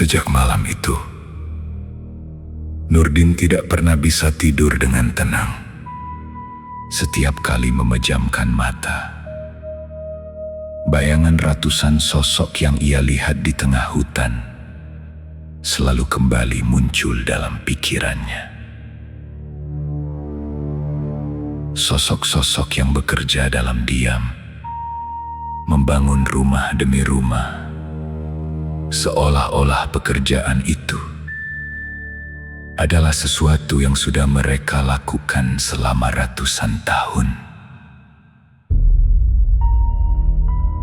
Sejak malam itu, Nurdin tidak pernah bisa tidur dengan tenang. Setiap kali memejamkan mata, bayangan ratusan sosok yang ia lihat di tengah hutan selalu kembali muncul dalam pikirannya. Sosok-sosok yang bekerja dalam diam, membangun rumah demi rumah, seolah-olah pekerjaan itu adalah sesuatu yang sudah mereka lakukan selama ratusan tahun.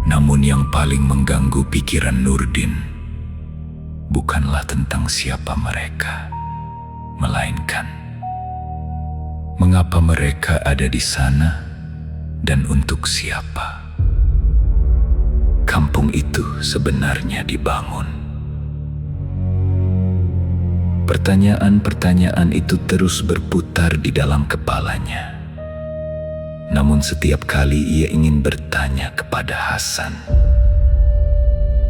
Namun yang paling mengganggu pikiran Nurdin bukanlah tentang siapa mereka, melainkan mengapa mereka ada di sana dan untuk siapa. Kampung itu sebenarnya dibangun. Pertanyaan-pertanyaan itu terus berputar di dalam kepalanya. Namun setiap kali ia ingin bertanya kepada Hasan,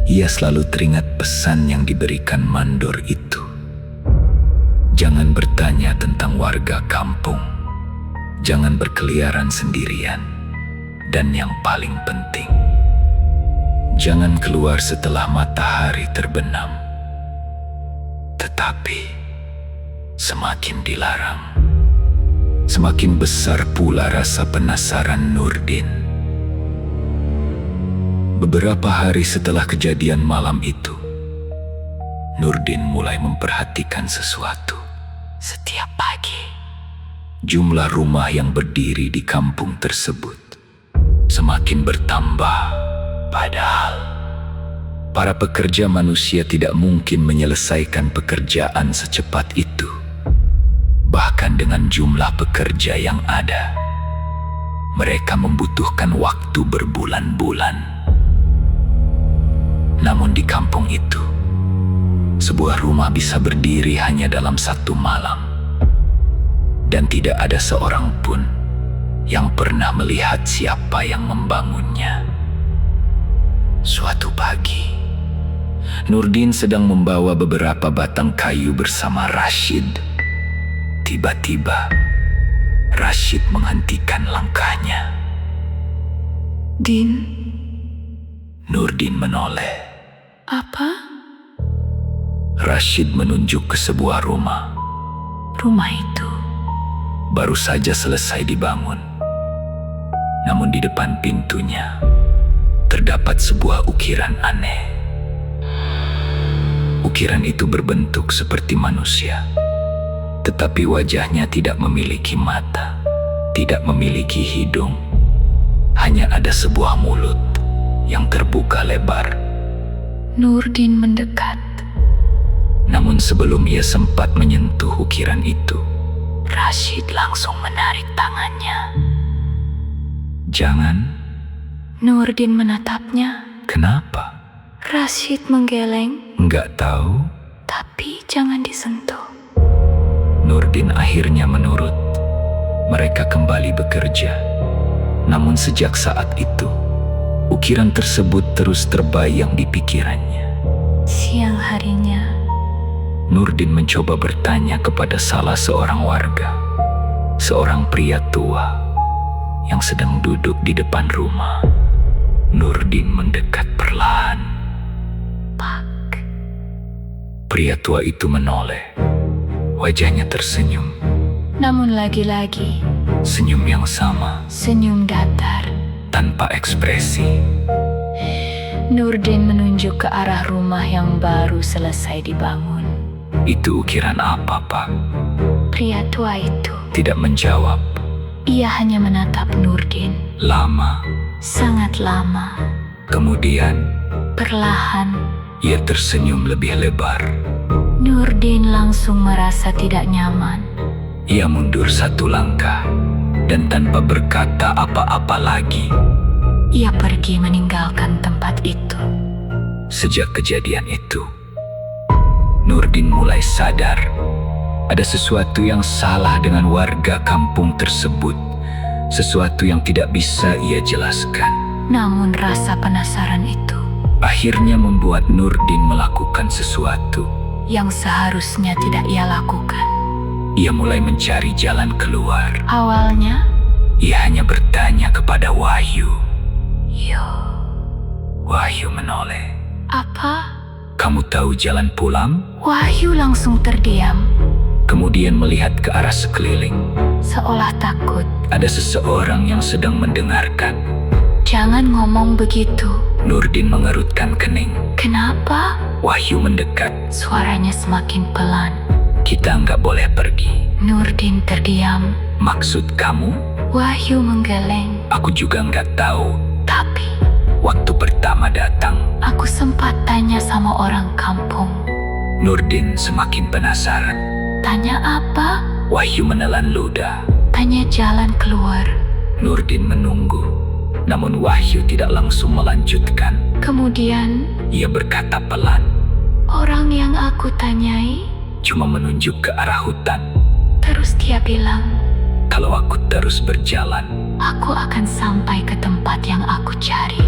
ia selalu teringat pesan yang diberikan mandor itu. Jangan bertanya tentang warga kampung, jangan berkeliaran sendirian, dan yang paling penting, jangan keluar setelah matahari terbenam. Tetapi semakin dilarang, semakin besar pula rasa penasaran Nurdin. Beberapa hari setelah kejadian malam itu, Nurdin mulai memperhatikan sesuatu. Setiap pagi, jumlah rumah yang berdiri di kampung tersebut semakin bertambah. Padahal para pekerja manusia tidak mungkin menyelesaikan pekerjaan secepat itu. Bahkan dengan jumlah pekerja yang ada, mereka membutuhkan waktu berbulan-bulan. Namun di kampung itu, sebuah rumah bisa berdiri hanya dalam satu malam, dan tidak ada seorang pun yang pernah melihat siapa yang membangunnya. Suatu pagi, Nurdin sedang membawa beberapa batang kayu bersama Rashid. Tiba-tiba, Rashid menghentikan langkahnya. Din, Nurdin menoleh. apa? Rashid menunjuk ke sebuah rumah. Rumah itu Baru saja selesai dibangun. Namun di depan pintunya terdapat sebuah ukiran aneh. Ukiran itu berbentuk seperti manusia, tetapi wajahnya tidak memiliki mata, tidak memiliki hidung. Hanya ada sebuah mulut yang terbuka lebar. Nurdin mendekat. Namun sebelum ia sempat menyentuh ukiran itu, Rashid langsung menarik tangannya. "Jangan." Nurdin menatapnya. "Kenapa?" Rashid menggeleng. "Enggak tahu." Tapi jangan disentuh. Nurdin akhirnya menurut. Mereka kembali bekerja. Namun sejak saat itu, ukiran tersebut terus terbayang di pikirannya. Siang harinya, Nurdin mencoba bertanya kepada salah seorang warga, seorang pria tua yang sedang duduk di depan rumah. Nurdin mendekat perlahan. Pak. Pria tua itu menoleh. Wajahnya tersenyum, Namun lagi-lagi, senyum yang sama, senyum datar. tanpa ekspresi. Nurdin menunjuk ke arah rumah yang baru selesai dibangun. "Itu ukiran apa, Pak?" Pria tua itu, Tidak menjawab. ia hanya menatap Nurdin. Lama. Sangat lama. Kemudian Perlahan, ia tersenyum lebih lebar. Nurdin langsung merasa tidak nyaman. Ia mundur satu langkah dan tanpa berkata apa-apa lagi. Ia pergi meninggalkan tempat itu. Sejak kejadian itu, Nurdin mulai sadar ada sesuatu yang salah dengan warga kampung tersebut. Sesuatu yang tidak bisa ia jelaskan. Namun rasa penasaran itu akhirnya membuat Nurdin melakukan sesuatu yang seharusnya tidak ia lakukan. Ia mulai mencari jalan keluar. Awalnya, Ia hanya bertanya kepada Wahyu. yo, Wahyu menoleh. apa? Kamu tahu jalan pulang? Wahyu langsung terdiam, Kemudian melihat ke arah sekeliling. seolah takut. Ada seseorang yang sedang mendengarkan. Jangan ngomong begitu. Nurdin mengerutkan kening. Kenapa? Wahyu mendekat. Suaranya semakin pelan. Kita nggak boleh pergi. Nurdin terdiam. Maksud kamu? Wahyu menggeleng. Aku juga nggak tahu. Tapi, Waktu pertama datang, aku sempat tanya sama orang kampung. Nurdin semakin penasaran. Tanya apa? Wahyu menelan ludah. Tanya jalan keluar. Nurdin menunggu. Namun Wahyu tidak langsung melanjutkan. Kemudian, Ia berkata pelan, orang yang aku tanyai, cuma menunjuk ke arah hutan. terus dia bilang, Kalau aku terus berjalan. aku akan sampai ke tempat yang aku cari.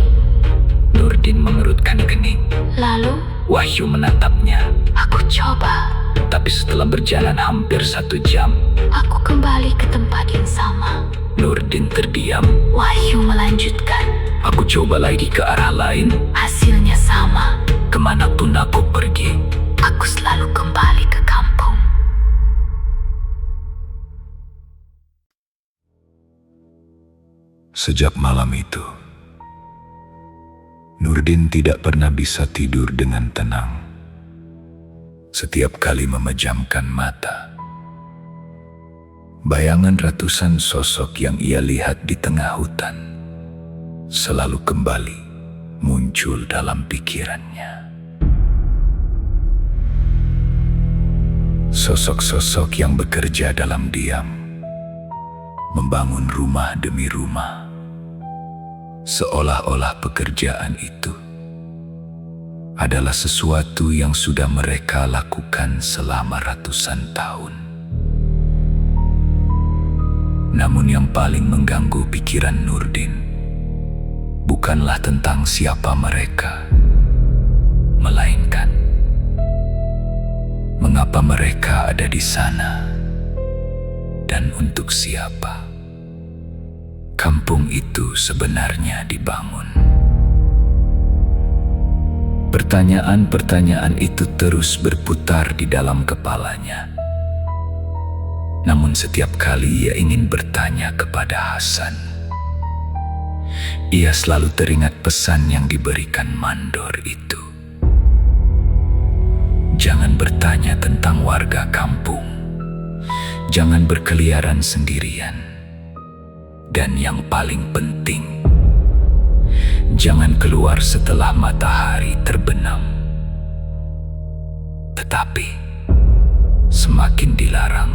Nurdin mengerutkan kening. Lalu, Wahyu menatapnya. aku coba. Tapi setelah berjalan hampir 1 jam, Aku kembali ke tempat yang sama. Nurdin terdiam. Wahyu melanjutkan. Aku coba lagi ke arah lain. Hasilnya sama. Kemanapun aku pergi, Aku selalu kembali ke kampung. Sejak malam itu, Nurdin tidak pernah bisa tidur dengan tenang. Setiap kali memejamkan mata, bayangan ratusan sosok yang ia lihat di tengah hutan selalu kembali muncul dalam pikirannya. Sosok-sosok yang bekerja dalam diam, membangun rumah demi rumah, seolah-olah pekerjaan itu adalah sesuatu yang sudah mereka lakukan selama ratusan tahun. Namun yang paling mengganggu pikiran Nurdin bukanlah tentang siapa mereka, melainkan mengapa mereka ada di sana dan untuk siapa kampung itu sebenarnya dibangun. Pertanyaan-pertanyaan itu terus berputar di dalam kepalanya. Namun setiap kali ia ingin bertanya kepada Hasan, ia selalu teringat pesan yang diberikan mandor itu. Jangan bertanya tentang warga kampung. Jangan berkeliaran sendirian. Dan yang paling penting, jangan keluar setelah matahari terbenam. Tetapi, semakin dilarang,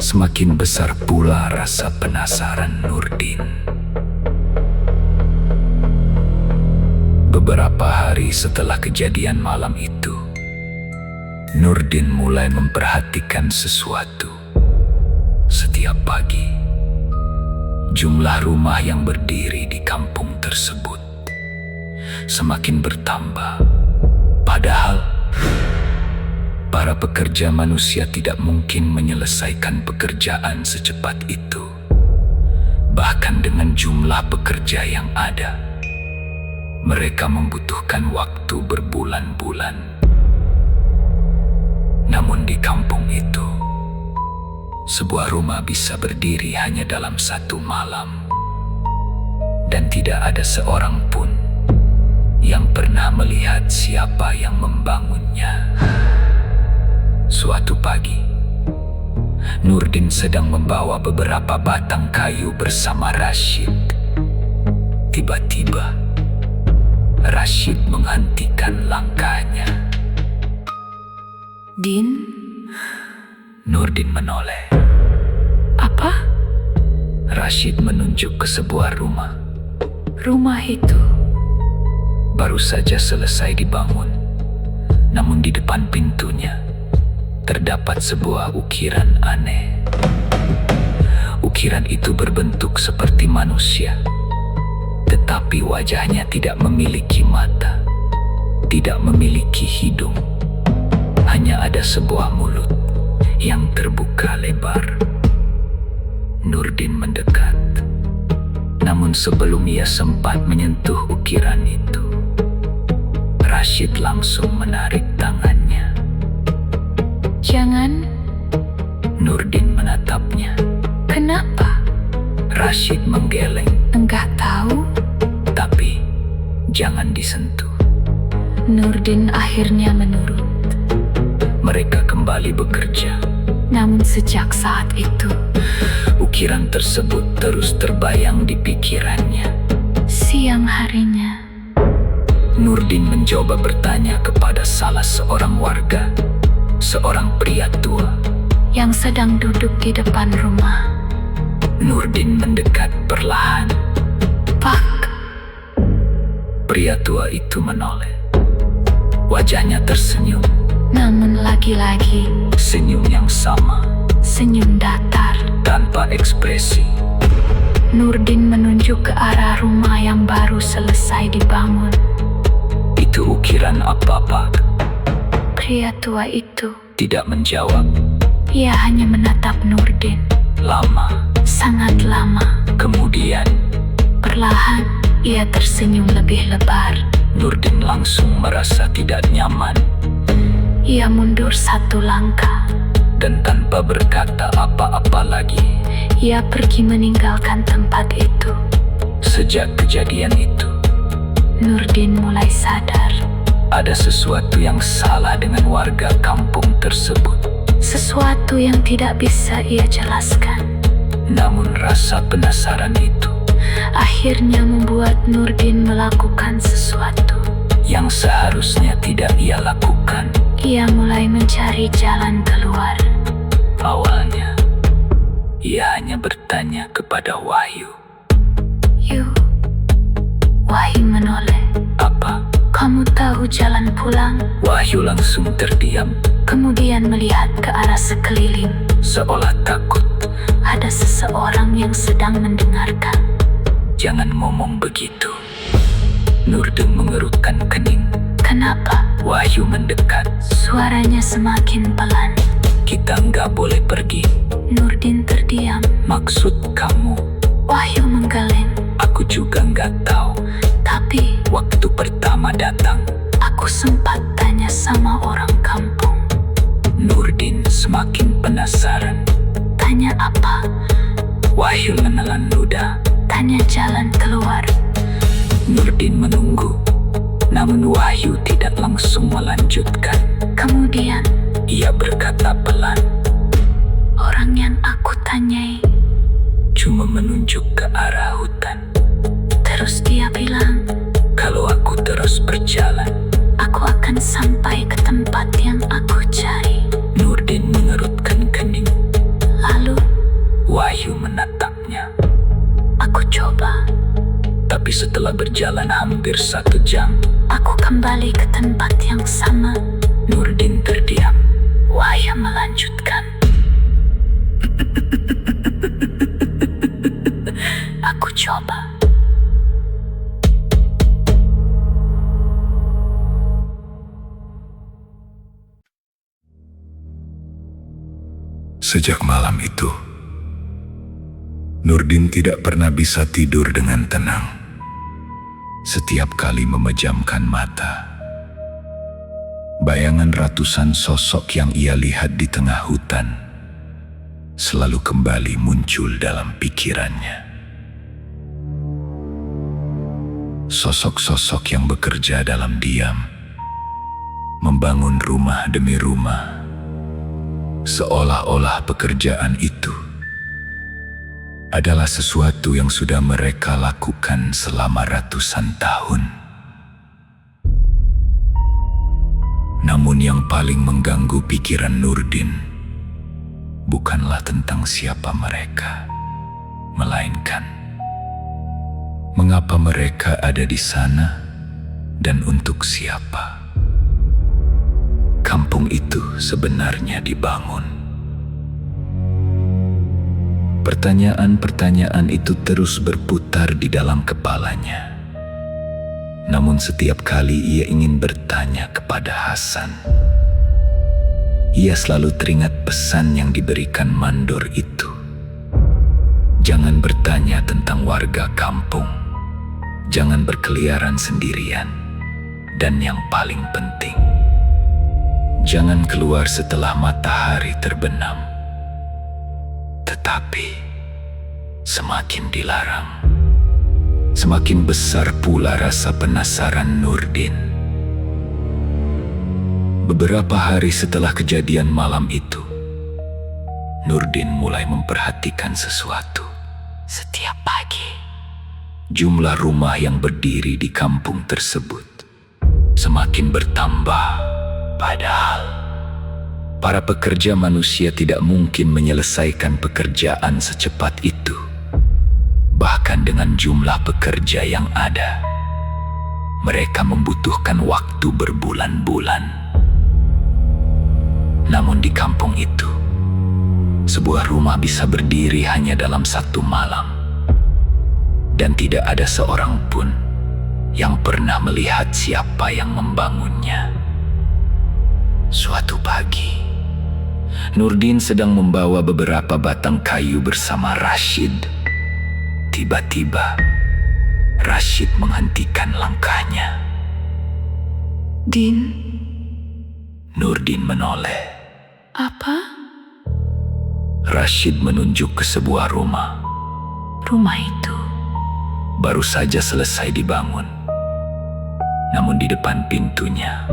semakin besar pula rasa penasaran Nurdin. Beberapa hari setelah kejadian malam itu, Nurdin mulai memperhatikan sesuatu. Setiap pagi, jumlah rumah yang berdiri di kampung tersebut semakin bertambah. Padahal, para pekerja manusia tidak mungkin menyelesaikan pekerjaan secepat itu. Bahkan dengan jumlah pekerja yang ada, mereka membutuhkan waktu berbulan-bulan. Namun di kampung itu, sebuah rumah bisa berdiri hanya dalam 1 malam. Dan tidak ada seorang pun yang pernah melihat siapa yang membangunnya. Suatu pagi, Nurdin sedang membawa beberapa batang kayu bersama Rashid. Tiba-tiba, Rashid menghentikan langkahnya. Din, Nurdin menoleh. apa? Rashid menunjuk ke sebuah rumah. Rumah itu Baru saja selesai dibangun. Namun di depan pintunya terdapat sebuah ukiran aneh. Ukiran itu berbentuk seperti manusia, tetapi wajahnya tidak memiliki mata. tidak memiliki hidung. Hanya ada sebuah mulut yang terbuka lebar. Nurdin mendekat. Namun sebelum ia sempat menyentuh ukiran itu, Rashid langsung menarik tangannya. Jangan. Nurdin menatapnya. Kenapa? Rashid menggeleng. Enggak tahu. Tapi jangan disentuh. Nurdin akhirnya menurut. Mereka kembali bekerja. Namun sejak saat itu, Ukiran tersebut terus terbayang di pikirannya. siang harinya, Nurdin mencoba bertanya kepada salah seorang warga, seorang pria tua yang sedang duduk di depan rumah. Nurdin mendekat perlahan. Pak, Pria tua itu menoleh. Wajahnya tersenyum, namun lagi-lagi senyum yang sama, senyum datar. tanpa ekspresi. Nurdin menunjuk ke arah rumah yang baru selesai dibangun. Itu ukiran apa, Pak? Pria tua itu, Tidak menjawab. ia hanya menatap Nurdin. Lama. Sangat lama. Kemudian Perlahan, ia tersenyum lebih lebar. Nurdin langsung merasa tidak nyaman. Ia mundur satu langkah. Dan tanpa berkata apa-apa lagi, Ia pergi meninggalkan tempat itu. sejak kejadian itu, Nurdin mulai sadar. ada sesuatu yang salah dengan warga kampung tersebut. Sesuatu yang tidak bisa ia jelaskan. Namun rasa penasaran itu Akhirnya membuat Nurdin melakukan sesuatu. yang seharusnya tidak ia lakukan. Ia mulai mencari jalan keluar. Awalnya, ia hanya bertanya kepada Wahyu. Yu, Wahyu menoleh. Apa? Kamu tahu jalan pulang? Wahyu langsung terdiam, Kemudian melihat ke arah sekeliling. seolah takut. Ada seseorang yang sedang mendengarkan. Jangan ngomong begitu. Nurdin mengerutkan kening. Kenapa? Wahyu mendekat. Suaranya semakin pelan. Kita nggak boleh pergi. Nurdin terdiam. Maksud kamu? Wahyu menggeleng. Aku juga nggak tahu. Tapi Waktu pertama datang, aku sempat tanya sama orang kampung. Nurdin semakin penasaran. Tanya apa? Wahyu menelan ludah. Tanya jalan keluar. Nurdin menunggu. Namun Wahyu tidak langsung melanjutkan. Kemudian Ia berkata pelan, orang yang aku tanyai, cuma menunjuk ke arah hutan. terus dia bilang, Kalau aku terus berjalan, aku akan sampai ke tempat yang aku cari. Nurdin mengerutkan kening. Lalu Wahyu menatapnya. aku coba. Tapi setelah berjalan hampir 1 jam, Aku kembali ke tempat yang sama. Nurdin terdiam. Wahyu melanjutkan. Aku coba. Sejak malam itu, Nurdin tidak pernah bisa tidur dengan tenang. Setiap kali memejamkan mata, bayangan ratusan sosok yang ia lihat di tengah hutan selalu kembali muncul dalam pikirannya. Sosok-sosok yang bekerja dalam diam, membangun rumah demi rumah, seolah-olah pekerjaan itu adalah sesuatu yang sudah mereka lakukan selama ratusan tahun. Namun yang paling mengganggu pikiran Nurdin bukanlah tentang siapa mereka, melainkan mengapa mereka ada di sana dan untuk siapa. Kampung itu sebenarnya dibangun. Pertanyaan-pertanyaan itu terus berputar di dalam kepalanya. Namun setiap kali ia ingin bertanya kepada Hasan, ia selalu teringat pesan yang diberikan mandor itu. Jangan bertanya tentang warga kampung. Jangan berkeliaran sendirian. Dan yang paling penting, jangan keluar setelah matahari terbenam. Tetapi semakin dilarang, semakin besar pula rasa penasaran Nurdin. Beberapa hari setelah kejadian malam itu, Nurdin mulai memperhatikan sesuatu. Setiap pagi, jumlah rumah yang berdiri di kampung tersebut semakin bertambah. Padahal para pekerja manusia tidak mungkin menyelesaikan pekerjaan secepat itu. Bahkan dengan jumlah pekerja yang ada, mereka membutuhkan waktu berbulan-bulan. Namun di kampung itu, sebuah rumah bisa berdiri hanya dalam satu malam. Dan tidak ada seorang pun yang pernah melihat siapa yang membangunnya. Suatu pagi, Nurdin sedang membawa beberapa batang kayu bersama Rashid. Tiba-tiba, Rashid menghentikan langkahnya. Din, Nurdin menoleh. apa? Rashid menunjuk ke sebuah rumah. Rumah itu Baru saja selesai dibangun. Namun di depan pintunya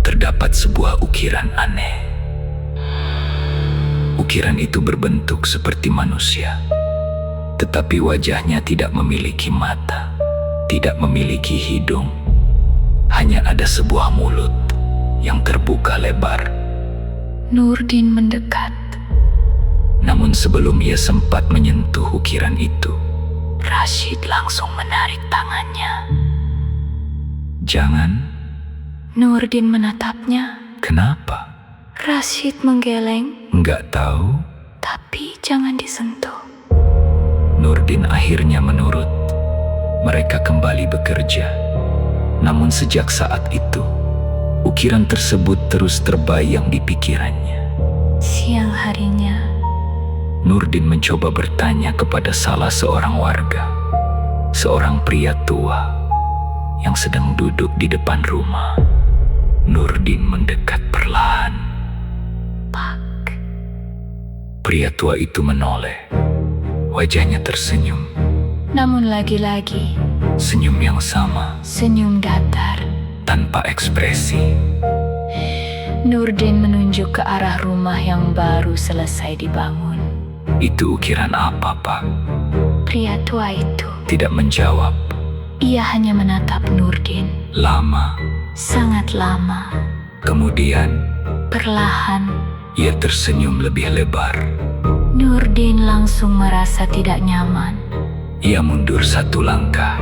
terdapat sebuah ukiran aneh. Ukiran itu berbentuk seperti manusia, tetapi wajahnya tidak memiliki mata, tidak memiliki hidung. Hanya ada sebuah mulut yang terbuka lebar. Nurdin mendekat. Namun sebelum ia sempat menyentuh ukiran itu, Rashid langsung menarik tangannya. "Jangan." Nurdin menatapnya. "Kenapa?" Rashid menggeleng. "Enggak tahu." Tapi jangan disentuh. Nurdin akhirnya menurut. Mereka kembali bekerja. Namun sejak saat itu, ukiran tersebut terus terbayang di pikirannya. Siang harinya, Nurdin mencoba bertanya kepada salah seorang warga, seorang pria tua yang sedang duduk di depan rumah. Nurdin mendekat perlahan. Pak. Pria tua itu menoleh. Wajahnya tersenyum, Namun lagi-lagi, senyum yang sama, senyum datar. tanpa ekspresi. Nurdin menunjuk ke arah rumah yang baru selesai dibangun. "Itu ukiran apa, Pak?" Pria tua itu Tidak menjawab. ia hanya menatap Nurdin. Lama. Sangat lama. Kemudian Perlahan, ia tersenyum lebih lebar. Nurdin langsung merasa tidak nyaman. Ia mundur satu langkah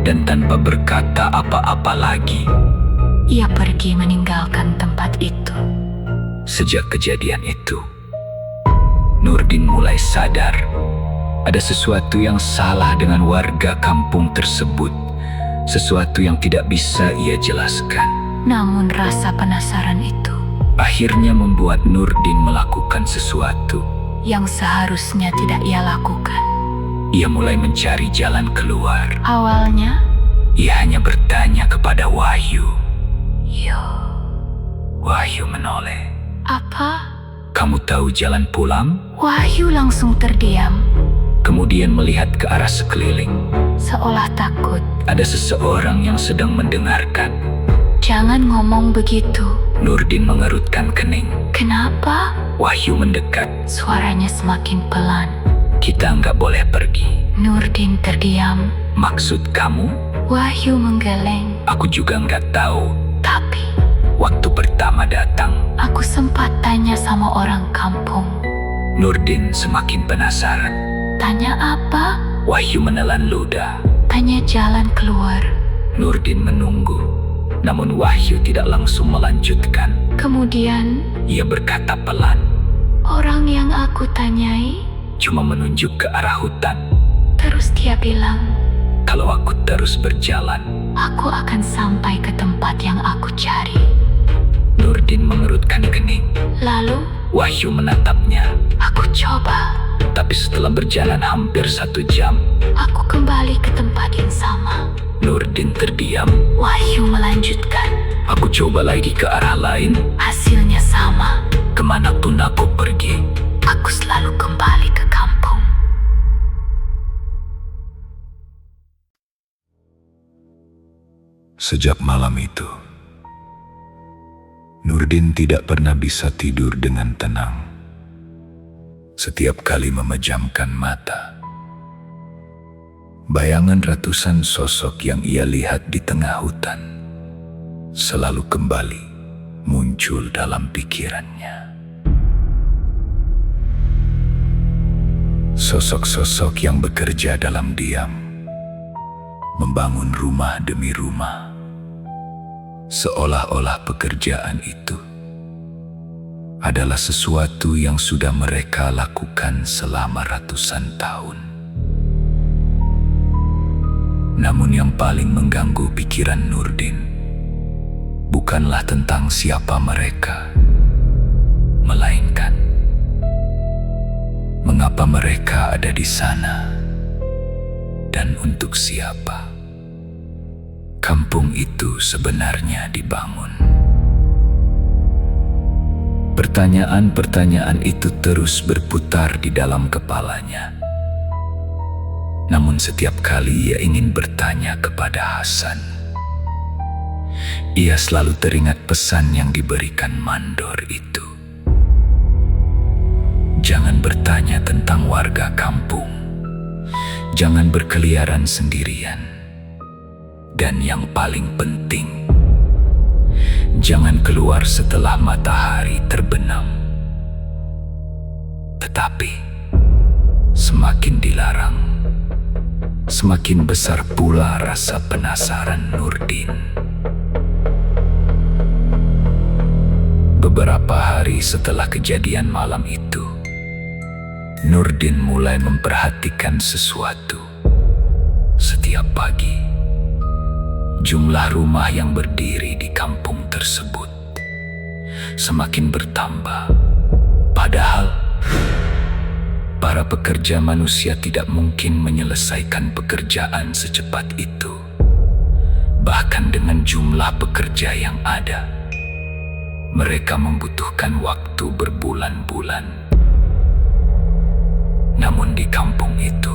dan tanpa berkata apa-apa lagi. Ia pergi meninggalkan tempat itu. Sejak kejadian itu, Nurdin mulai sadar ada sesuatu yang salah dengan warga kampung tersebut. Sesuatu yang tidak bisa ia jelaskan. Namun rasa penasaran itu Akhirnya membuat Nurdin melakukan sesuatu. yang seharusnya tidak ia lakukan. Ia mulai mencari jalan keluar. Awalnya, Ia hanya bertanya kepada Wahyu. yo, Wahyu menoleh. apa? "Kamu tahu jalan pulang?" Wahyu langsung terdiam, Kemudian melihat ke arah sekeliling. seolah takut. Ada seseorang yang sedang mendengarkan. Jangan ngomong begitu. Nurdin mengerutkan kening. Kenapa? Wahyu mendekat. Suaranya semakin pelan. "Kita nggak boleh pergi." Nurdin terdiam. "Maksud kamu?" Wahyu menggeleng. "Aku juga nggak tahu. Tapi, Waktu pertama datang." aku sempat tanya sama orang kampung. Nurdin semakin penasaran. Tanya apa? Wahyu menelan ludah. Tanya jalan keluar. Nurdin menunggu. Namun Wahyu tidak langsung melanjutkan. Kemudian, Ia berkata pelan, orang yang aku tanyai, cuma menunjuk ke arah hutan. terus dia bilang, kalau aku terus berjalan, Aku akan sampai ke tempat yang aku cari. Nurdin mengerutkan kening. Lalu, Wahyu menatapnya. aku coba. Tapi setelah berjalan hampir 1 jam, Aku kembali ke tempat yang sama. Nurdin terdiam. Wahyu melanjutkan. Aku coba lagi ke arah lain. Hasilnya sama. Kemanapun aku pergi, Aku selalu kembali ke kampung. sejak malam itu, Nurdin tidak pernah bisa tidur dengan tenang. Setiap kali memejamkan mata, bayangan ratusan sosok yang ia lihat di tengah hutan selalu kembali muncul dalam pikirannya. Sosok-sosok yang bekerja dalam diam, membangun rumah demi rumah, seolah-olah pekerjaan itu adalah sesuatu yang sudah mereka lakukan selama ratusan tahun. Namun yang paling mengganggu pikiran Nurdin bukanlah tentang siapa mereka, melainkan mengapa mereka ada di sana dan untuk siapa kampung itu sebenarnya dibangun. Pertanyaan-pertanyaan itu terus berputar di dalam kepalanya. Namun setiap kali ia ingin bertanya kepada Hasan, ia selalu teringat pesan yang diberikan mandor itu. Jangan bertanya tentang warga kampung. Jangan berkeliaran sendirian. Dan yang paling penting, jangan keluar setelah matahari terbenam. Tetapi, semakin dilarang, semakin besar pula rasa penasaran Nurdin. Beberapa hari setelah kejadian malam itu, Nurdin mulai memperhatikan sesuatu. Setiap pagi, jumlah rumah yang berdiri di kampung tersebut semakin bertambah. Padahal, para pekerja manusia tidak mungkin menyelesaikan pekerjaan secepat itu. Bahkan dengan jumlah pekerja yang ada, mereka membutuhkan waktu berbulan-bulan. Namun di kampung itu,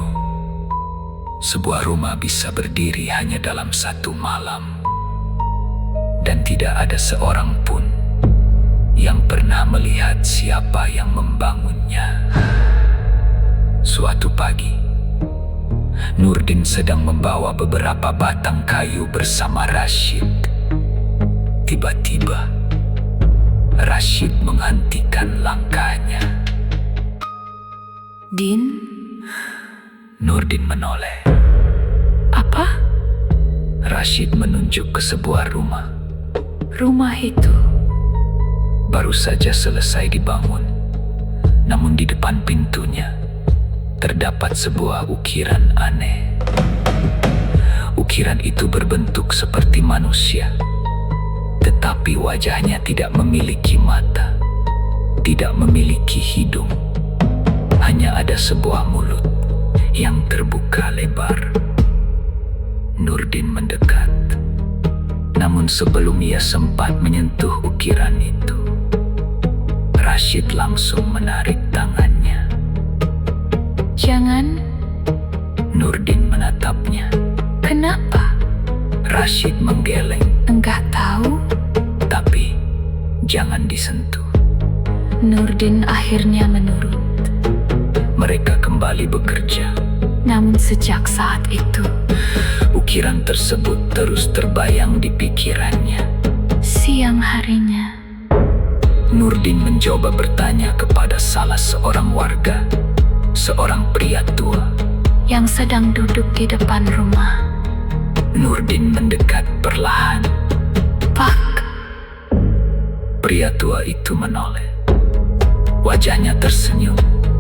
sebuah rumah bisa berdiri hanya dalam 1 malam. Dan tidak ada seorang pun yang pernah melihat siapa yang membangunnya. Suatu pagi, Nurdin sedang membawa beberapa batang kayu bersama Rashid. Tiba-tiba, Rashid menghentikan langkahnya. Din, Nurdin menoleh. apa? Rashid menunjuk ke sebuah rumah. Rumah itu? Baru saja selesai dibangun. Namun di depan pintunya terdapat sebuah ukiran aneh. Ukiran itu berbentuk seperti manusia, tetapi wajahnya tidak memiliki mata, tidak memiliki hidung. Hanya ada sebuah mulut yang terbuka lebar. Nurdin mendekat. Namun sebelum ia sempat menyentuh ukiran itu, Rashid langsung menarik tangannya. Jangan. Nurdin menatapnya. Kenapa? Rashid menggeleng. Enggak tahu. Tapi jangan disentuh. Nurdin akhirnya menurut. Mereka kembali bekerja. Namun sejak saat itu, ukiran tersebut terus terbayang di pikirannya. siang harinya, Nurdin mencoba bertanya kepada salah seorang warga, seorang pria tua yang sedang duduk di depan rumah. Nurdin mendekat perlahan. Pak, Pria tua itu menoleh. Wajahnya tersenyum.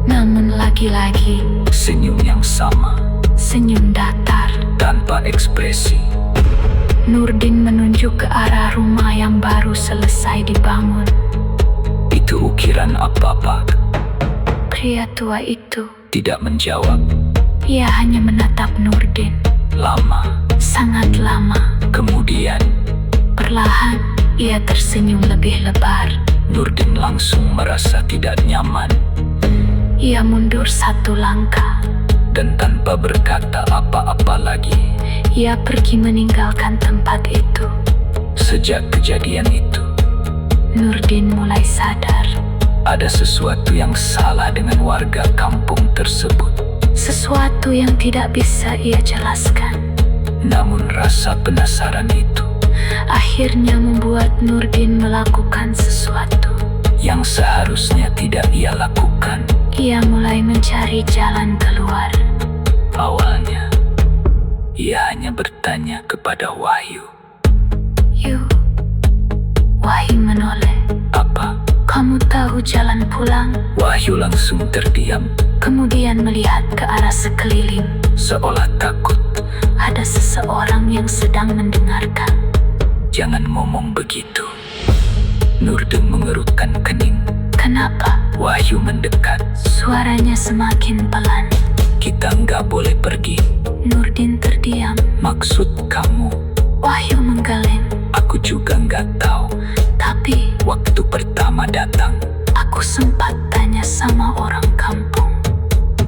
namun lagi-lagi Senyum yang sama. senyum datar. Tanpa ekspresi, Nurdin menunjuk ke arah rumah yang baru selesai dibangun. itu ukiran apa, Pak? Pria tua itu, Tidak menjawab. ia hanya menatap Nurdin. Lama. Sangat lama. Kemudian, Perlahan, ia tersenyum lebih lebar. Nurdin langsung merasa tidak nyaman. Ia mundur satu langkah. Dan tanpa berkata apa-apa lagi, Ia pergi meninggalkan tempat itu. sejak kejadian itu, Nurdin mulai sadar. ada sesuatu yang salah dengan warga kampung tersebut. Sesuatu yang tidak bisa ia jelaskan. Namun rasa penasaran itu Akhirnya membuat Nurdin melakukan sesuatu. yang seharusnya tidak ia lakukan. Ia mulai mencari jalan keluar. Awalnya, ia hanya bertanya kepada Wahyu. Yu, Wahyu menoleh. Apa? Kamu tahu jalan pulang? Wahyu langsung terdiam, Kemudian melihat ke arah sekeliling. seolah takut. Ada seseorang yang sedang mendengarkan. Jangan ngomong begitu. Nurdin mengerutkan kening. Kenapa? Wahyu mendekat. Suaranya semakin pelan. Kita nggak boleh pergi. Nurdin terdiam. Maksud kamu? Wahyu menggeleng. Aku juga nggak tahu. Tapi Waktu pertama datang, aku sempat tanya sama orang kampung.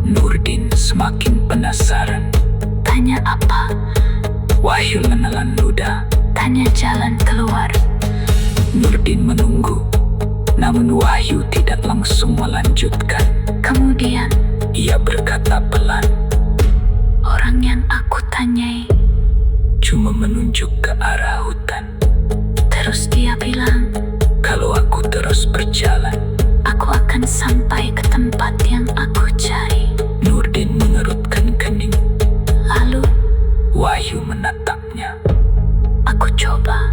Nurdin semakin penasaran. Tanya apa? Wahyu menelan ludah. Tanya jalan keluar. Nurdin menunggu, namun Wahyu tidak langsung melanjutkan. Kemudian Ia berkata pelan, orang yang aku tanyai. cuma menunjuk ke arah hutan. Terus dia bilang, Kalau aku terus berjalan, aku akan sampai ke tempat yang aku cari. Nurdin mengerutkan kening. Lalu Wahyu menatapnya. aku coba.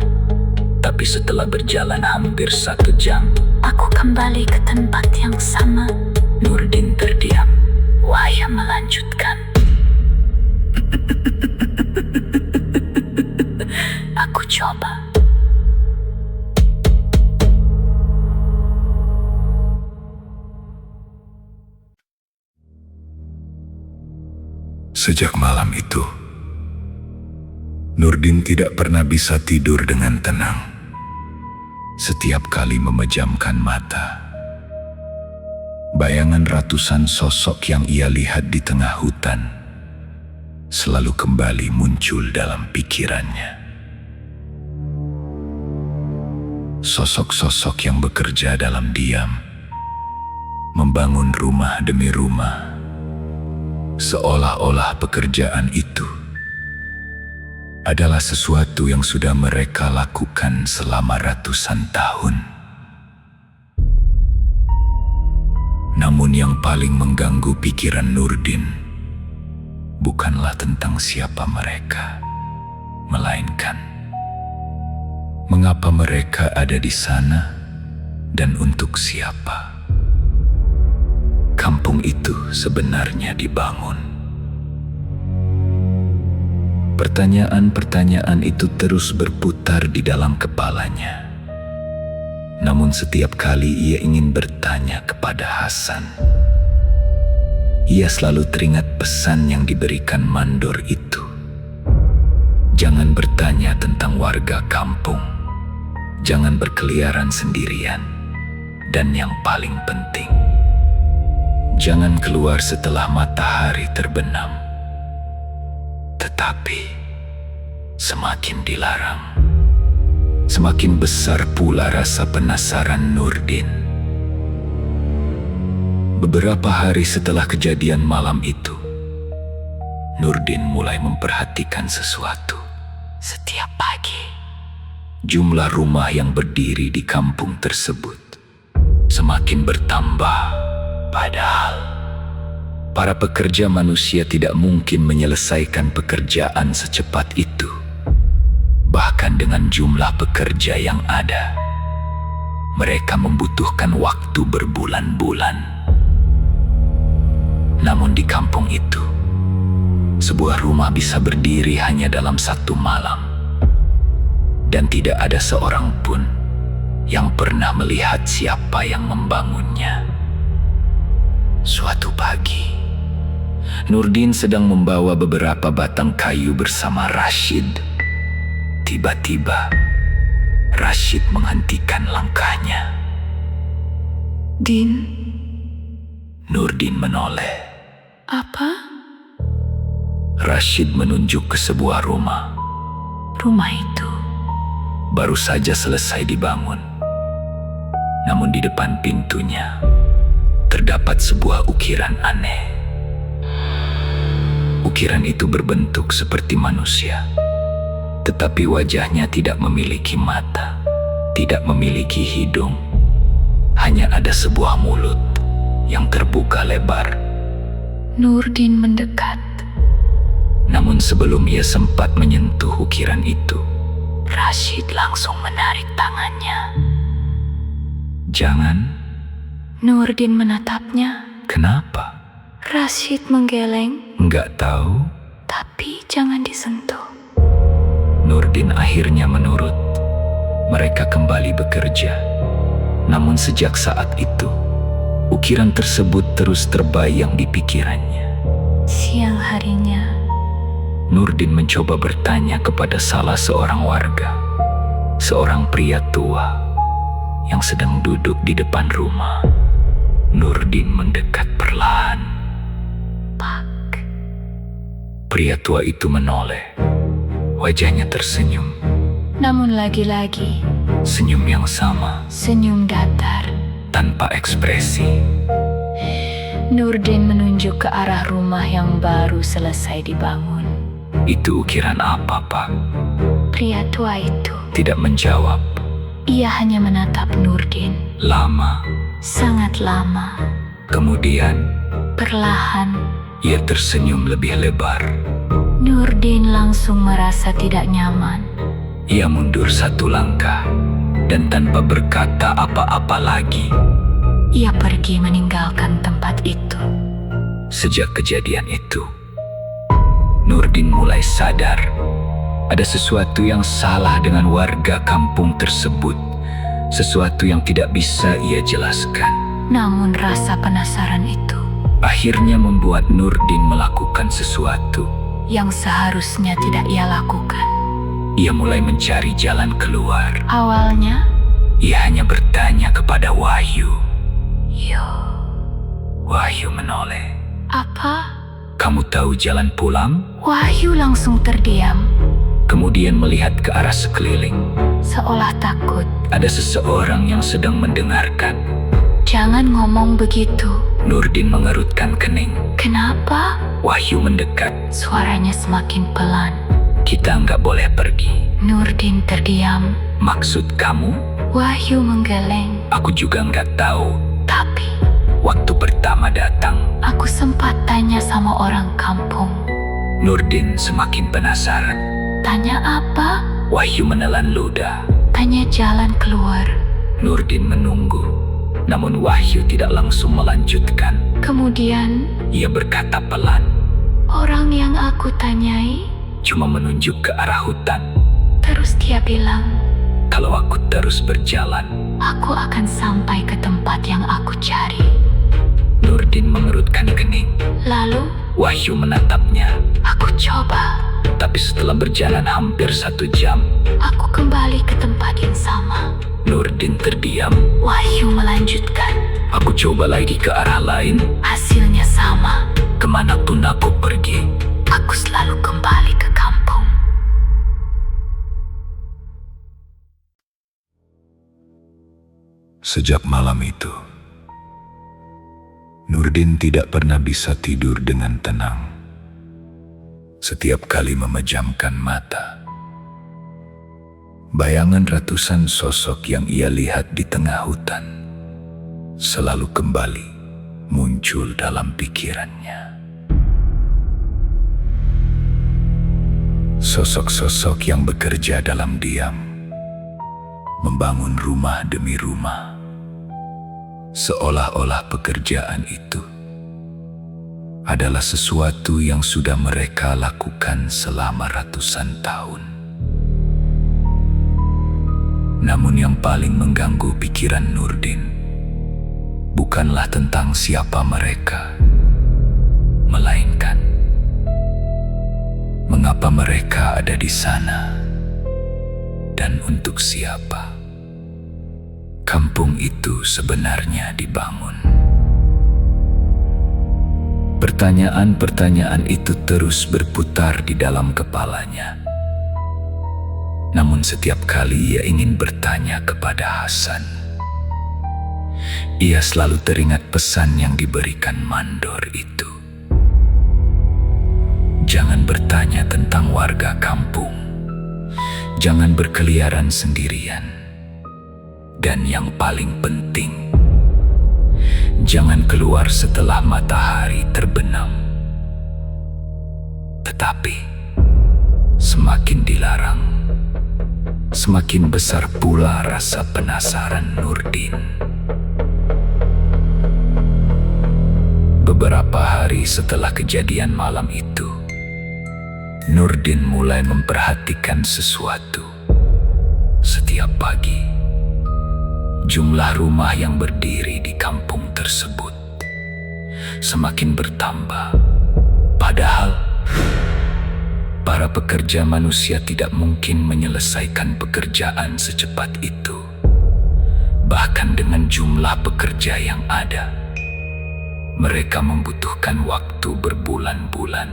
Tapi setelah berjalan hampir 1 jam, Aku kembali ke tempat yang sama. Nurdin terdiam. Wahyu melanjutkan. Aku coba. Sejak malam itu, Nurdin tidak pernah bisa tidur dengan tenang. Setiap kali memejamkan mata, bayangan ratusan sosok yang ia lihat di tengah hutan selalu kembali muncul dalam pikirannya. Sosok-sosok yang bekerja dalam diam, membangun rumah demi rumah, seolah-olah pekerjaan itu adalah sesuatu yang sudah mereka lakukan selama ratusan tahun. Namun yang paling mengganggu pikiran Nurdin bukanlah tentang siapa mereka, melainkan mengapa mereka ada di sana dan untuk siapa. Kampung itu sebenarnya dibangun. Pertanyaan-pertanyaan itu terus berputar di dalam kepalanya. Namun setiap kali ia ingin bertanya kepada Hasan, ia selalu teringat pesan yang diberikan mandor itu. Jangan bertanya tentang warga kampung. Jangan berkeliaran sendirian. Dan yang paling penting, jangan keluar setelah matahari terbenam. Tetapi semakin dilarang, semakin besar pula rasa penasaran Nurdin. Beberapa hari setelah kejadian malam itu, Nurdin mulai memperhatikan sesuatu. Setiap pagi, Jumlah rumah yang berdiri di kampung tersebut semakin bertambah. Padahal para pekerja manusia tidak mungkin menyelesaikan pekerjaan secepat itu. Bahkan dengan jumlah pekerja yang ada, mereka membutuhkan waktu berbulan-bulan. Namun di kampung itu, sebuah rumah bisa berdiri hanya dalam satu malam, dan tidak ada seorang pun yang pernah melihat siapa yang membangunnya. Suatu pagi, Nurdin sedang membawa beberapa batang kayu bersama Rashid. Tiba-tiba, Rashid menghentikan langkahnya. Din, Nurdin menoleh. apa? Rashid menunjuk ke sebuah rumah. Rumah itu Baru saja selesai dibangun. Namun di depan pintunya terdapat sebuah ukiran aneh. Ukiran itu berbentuk seperti manusia, tetapi wajahnya tidak memiliki mata, tidak memiliki hidung. Hanya ada sebuah mulut yang terbuka lebar. Nurdin mendekat. Namun sebelum ia sempat menyentuh ukiran itu, Rashid langsung menarik tangannya. "Jangan." Nurdin menatapnya. "Kenapa?" Rashid menggeleng. "Enggak tahu." Tapi jangan disentuh. Nurdin akhirnya menurut. Mereka kembali bekerja. Namun sejak saat itu, ukiran tersebut terus terbayang di pikirannya. Siang harinya, Nurdin mencoba bertanya kepada salah seorang warga, seorang pria tua yang sedang duduk di depan rumah. Nurdin mendekat perlahan. Pak. Pria tua itu menoleh. Wajahnya tersenyum, Namun lagi-lagi, senyum yang sama, senyum datar. tanpa ekspresi. Nurdin menunjuk ke arah rumah yang baru selesai dibangun. "Itu ukiran apa, Pak?" Pria tua itu, Tidak menjawab. ia hanya menatap Nurdin. Lama. Sangat lama. Kemudian, Perlahan, ia tersenyum lebih lebar. Nurdin langsung merasa tidak nyaman. Ia mundur satu langkah, dan tanpa berkata apa-apa lagi. Ia pergi meninggalkan tempat itu. Sejak kejadian itu, Nurdin mulai sadar ada sesuatu yang salah dengan warga kampung tersebut. Sesuatu yang tidak bisa ia jelaskan. Namun rasa penasaran itu Akhirnya membuat Nurdin melakukan sesuatu. yang seharusnya tidak ia lakukan. Ia mulai mencari jalan keluar. Awalnya, Ia hanya bertanya kepada Wahyu. yo, Wahyu menoleh. apa? "Kamu tahu jalan pulang?" Wahyu langsung terdiam, Kemudian melihat ke arah sekeliling. seolah takut. Ada seseorang yang sedang mendengarkan. Jangan ngomong begitu. Nurdin mengerutkan kening. Kenapa? Wahyu mendekat. Suaranya semakin pelan. "Kita nggak boleh pergi." Nurdin terdiam. "Maksud kamu?" Wahyu menggeleng. "Aku juga nggak tahu. Tapi, Waktu pertama datang." aku sempat tanya sama orang kampung. Nurdin semakin penasaran. Tanya apa? Wahyu menelan ludah. Tanya jalan keluar. Nurdin menunggu. Namun Wahyu tidak langsung melanjutkan. Kemudian, Ia berkata pelan, orang yang aku tanyai, cuma menunjuk ke arah hutan. terus dia bilang, "Kalau aku terus berjalan." aku akan sampai ke tempat yang aku cari. Nurdin mengerutkan kening. Lalu, Wahyu menatapnya. aku coba. Tapi setelah berjalan hampir 1 jam, Aku kembali ke tempat yang sama. Nurdin terdiam. Wahyu melanjutkan. "Aku coba lagi ke arah lain. Hasilnya sama. Kemanapun aku pergi, Aku selalu kembali ke kampung. Sejak malam itu, Nurdin tidak pernah bisa tidur dengan tenang. Setiap kali memejamkan mata, bayangan ratusan sosok yang ia lihat di tengah hutan selalu kembali muncul dalam pikirannya. Sosok-sosok yang bekerja dalam diam, membangun rumah demi rumah, seolah-olah pekerjaan itu adalah sesuatu yang sudah mereka lakukan selama ratusan tahun. Namun yang paling mengganggu pikiran Nurdin bukanlah tentang siapa mereka, melainkan mengapa mereka ada di sana dan untuk siapa kampung itu sebenarnya dibangun. Pertanyaan-pertanyaan itu terus berputar di dalam kepalanya. Namun setiap kali ia ingin bertanya kepada Hasan, ia selalu teringat pesan yang diberikan mandor itu. Jangan bertanya tentang warga kampung, jangan berkeliaran sendirian, dan yang paling penting, jangan keluar setelah matahari terbenam. Tetapi semakin dilarang, semakin besar pula rasa penasaran Nurdin. Beberapa hari setelah kejadian malam itu, Nurdin mulai memperhatikan sesuatu. Setiap pagi, jumlah rumah yang berdiri di kampung tersebut semakin bertambah. Padahal para pekerja manusia tidak mungkin menyelesaikan pekerjaan secepat itu. Bahkan dengan jumlah pekerja yang ada, mereka membutuhkan waktu berbulan-bulan.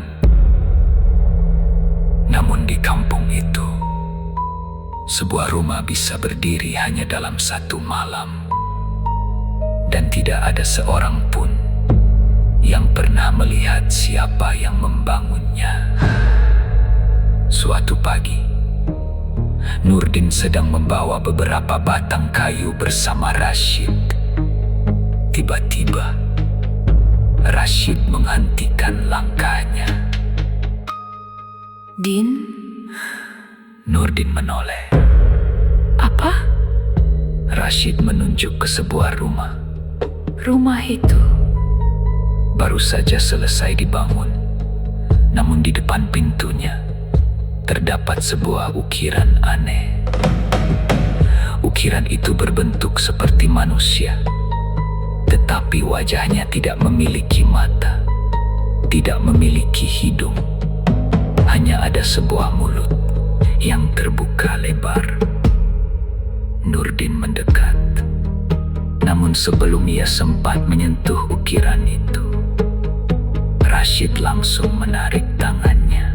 Namun di kampung itu, sebuah rumah bisa berdiri hanya dalam satu malam, dan tidak ada seorang pun yang pernah melihat siapa yang membangunnya. Suatu pagi, Nurdin sedang membawa beberapa batang kayu bersama Rashid. Tiba-tiba, Rashid menghentikan langkahnya. Din? Nurdin menoleh. Apa? Rashid menunjuk ke sebuah rumah. Rumah itu? Baru saja selesai dibangun. Namun di depan pintunya terdapat sebuah ukiran aneh. Ukiran itu berbentuk seperti manusia, tetapi wajahnya tidak memiliki mata, tidak memiliki hidung. Hanya ada sebuah mulut yang terbuka lebar. Nurdin mendekat. Namun sebelum ia sempat menyentuh ukiran itu, Rashid langsung menarik tangannya.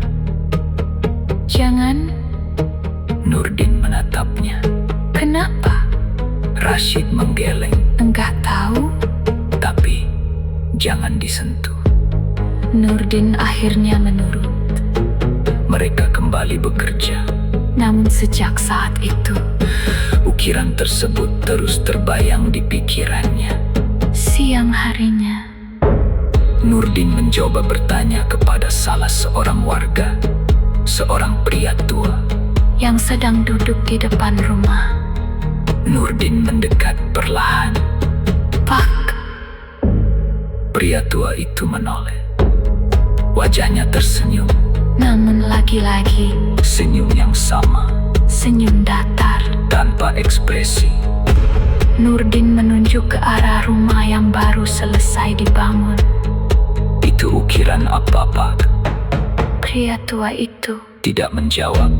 Jangan. Nurdin menatapnya. Kenapa? Rashid menggeleng. Enggak tahu. Tapi jangan disentuh. Nurdin akhirnya menurut. Mereka kembali bekerja. Namun sejak saat itu, ukiran tersebut terus terbayang di pikirannya. Siang harinya, Nurdin mencoba bertanya kepada salah seorang warga, seorang pria tua yang sedang duduk di depan rumah. Nurdin mendekat perlahan. Pak. Pria tua itu menoleh. Wajahnya tersenyum. Namun lagi-lagi, senyum yang sama. Senyum datar, tanpa ekspresi. Nurdin menunjuk ke arah rumah yang baru selesai dibangun. Itu ukiran apa, Pak? Pria tua itu tidak menjawab.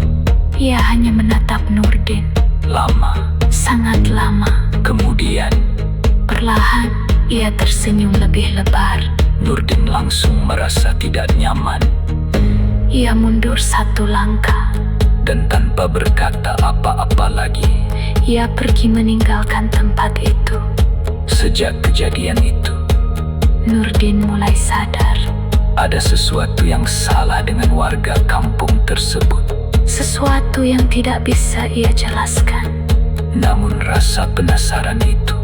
Ia hanya menatap Nurdin. Lama. Sangat lama. Kemudian, perlahan, ia tersenyum lebih lebar. Nurdin langsung merasa tidak nyaman. Ia mundur satu langkah. Dan tanpa berkata apa-apa lagi, ia pergi meninggalkan tempat itu. Sejak kejadian itu, Nurdin mulai sadar. Ada sesuatu yang salah dengan warga kampung tersebut. Sesuatu yang tidak bisa ia jelaskan. Namun rasa penasaran itu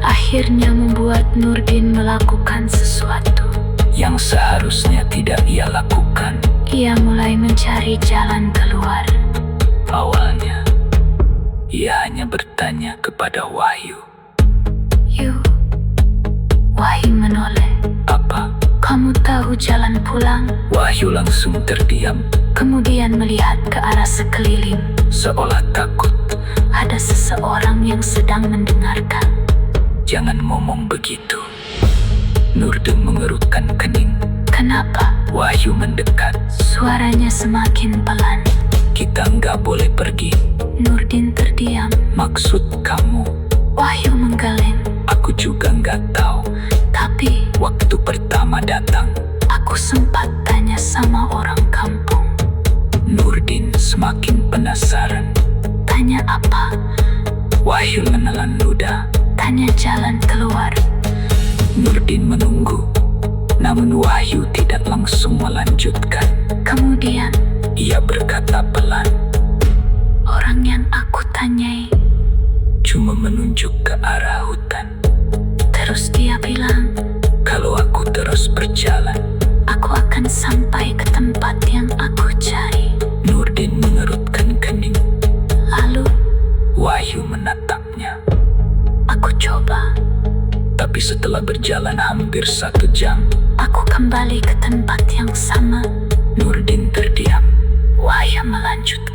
akhirnya membuat Nurdin melakukan sesuatu yang seharusnya tidak ia lakukan. Ia mulai mencari jalan keluar. Awalnya, ia hanya bertanya kepada Wahyu. Wahyu menoleh. Apa? Kamu tahu jalan pulang? Wahyu langsung terdiam, Kemudian melihat ke arah sekeliling. seolah takut. Ada seseorang yang sedang mendengarkan. Jangan ngomong begitu. Nurdin mengerutkan kening. Kenapa? Wahyu mendekat. Suaranya semakin pelan. Kita nggak boleh pergi. Nurdin terdiam. Maksud kamu? Wahyu menggeleng. Aku juga nggak tahu. Tapi Waktu pertama datang, aku sempat tanya sama orang kampung. Nurdin semakin penasaran. Tanya apa? Wahyu menelan ludah. Tanya jalan keluar. Nurdin menunggu, namun Wahyu tidak langsung melanjutkan. Kemudian Ia berkata pelan, orang yang aku tanyai. cuma menunjuk ke arah hutan. Terus dia bilang, Kalau aku terus berjalan. aku akan sampai ke tempat yang aku cari. Nurdin mengerutkan kening. Lalu Wahyu menatapnya. aku coba. Tapi setelah berjalan hampir 1 jam, Aku kembali ke tempat yang sama. Nurdin terdiam. Wahyu melanjutkan.